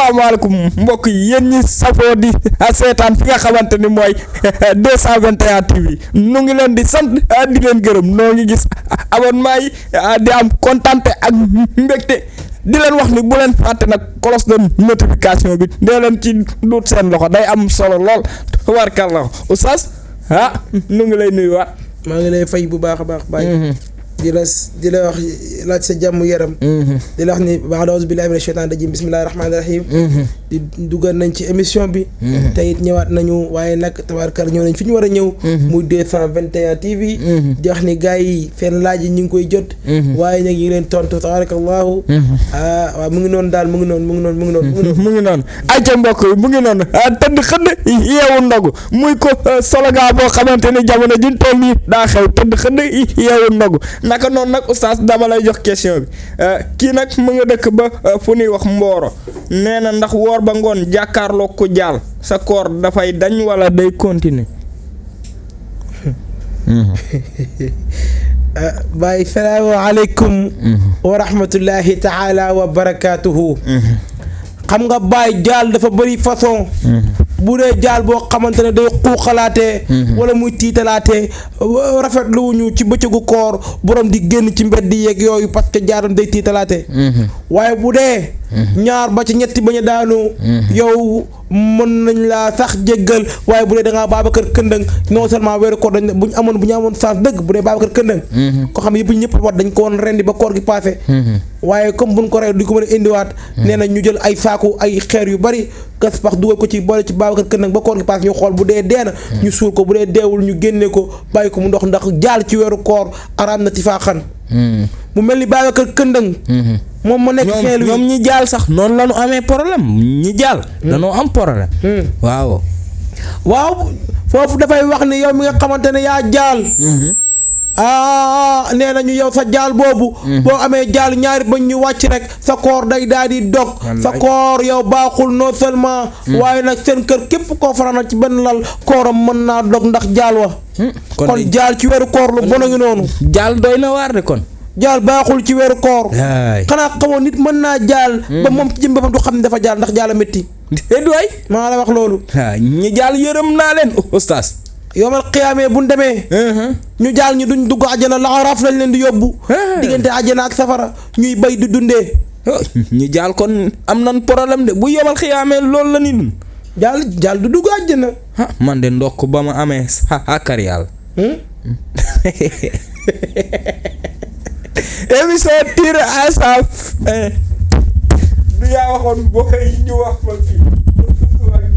asalaamaaleykum mbokk yi yéen ñi safoo di seetaan fi nga xamante ni mooy 221 TV nu ngi leen di sant di leen gërëm noo ngi gis abonnement yi di am kontante ak mbégte di leen wax ni bu leen fàtte nag cloche de notification bi dee leen ci duut seen loxo day am solo lool tubaarkàlla oustaz nu ngi lay nuyuwaat. maa ngi lay fay bu baax a baax. Baye di la wax laaj sa jàmm yaram. di la wax ni ba'da auzu billahi minash shaytaani rajiim bismillahi rahmaani rahiim. di dugal nañ ci émission bi. te it ñëwaat nañu waaye nag tabaarkalla ñëw nañ fi ñu war a ñëw. muy 221 TV. di wax ni gars yi seen laaj yi ñu ngi koy jot. waaye nag ñu ngi leen tontu tabaarakallahu. waaw mu ngi noonu daal mu ngi noonu. ayca mbokk yi mu ngi noonu tëdd xëdd yeewu ndogu muy ko slogan boo xamante ni jamono juñ toll nii daa xew tëdd xëdd yeewu ndogu. naka noonu nag oustaz dama lay jox question bi kii nag mu nga dëkk ba fu ñuy wax Mboro nee na ndax woor ba ngoon jàkkaarloo ko jaal sa koor dafay dañ wala day continuer. Baay salaamu aleykum wa rahmatullahi taala wa barakaatuhu. xam nga Baay jaal dafa bëri façon. bu dee jaal boo xamante ne day xuuxalaatee wala muy tiitalaatee rafetlu wuñu ci bëccëgu koor borom di génn ci mbedd yeeg yooyu parce que jaaram day tiitalaatee waaye bu dee ñaar ba ci ñetti bañ a daanu yow mën nañ laa sax jéggal waaye bu dee da ngaa Babacar Këndëng non seulement weeru koor dañ bu ñu amoon chance dëgg bu dee Babacar Këndëng ko xam yëpp ñëpp wat dañ ko woon rendi ba koor gi passé waaye comme buñ ko rey duñ ko mën a indiwaat nee na ñu jël ay saaku ay xeer yu bari gas pax dugal ko ci boole ci Babacar Këndëng ba koor gi passé ñu xool bu dee dee na ñu suul ko bu dee deewul ñu génne ko bàyyi ko mu ndox ndax jaal ci weeru koor araam na tifaaxan mu mel ni Babacar Këndëng moom mu nekk xeelu ñoom ñi jaal sax noonu la ñu amee problème ñi jaal dañoo am problème waaw foofu dafay wax ni yow mi nga xamante ne yaa jaal nee nañu yow sa jaal boobu boo amee jaal ñaari bañ ñu wàcc rek sa koor day daal di dog sa koor yow baaxul non seulement waaye nag seen kër képp koo fanaanal ci benn lal kooram mën naa dog ndax jaal wa kon jaal ci weeru koor lu bon a ngi noonu jaal doy na waar de kon jaal baaxul ci weeru koor xanaa xamoon nit mën naa jaal ba moom ci jëm boppam du xam ne dafa jaal ndax jaal a métti doy maa la wax loolu ñi jaal yërëm naa leen oustaz yoomal xiyaamee bu ñu demee ñu jaal ñu duñ dugg àjjana laxaraaf lañ leen di yóbbu diggante àjjana ak safara ñuy bay di dundee ñi jaal kon am nan problème de bu yoomal xiyaamee loolu la ni dun jaal du dugg àjjana man de ndokk ba ma amee akar yàlla émission tir à sa fin du yaa waxoon booy ñu wax ma fii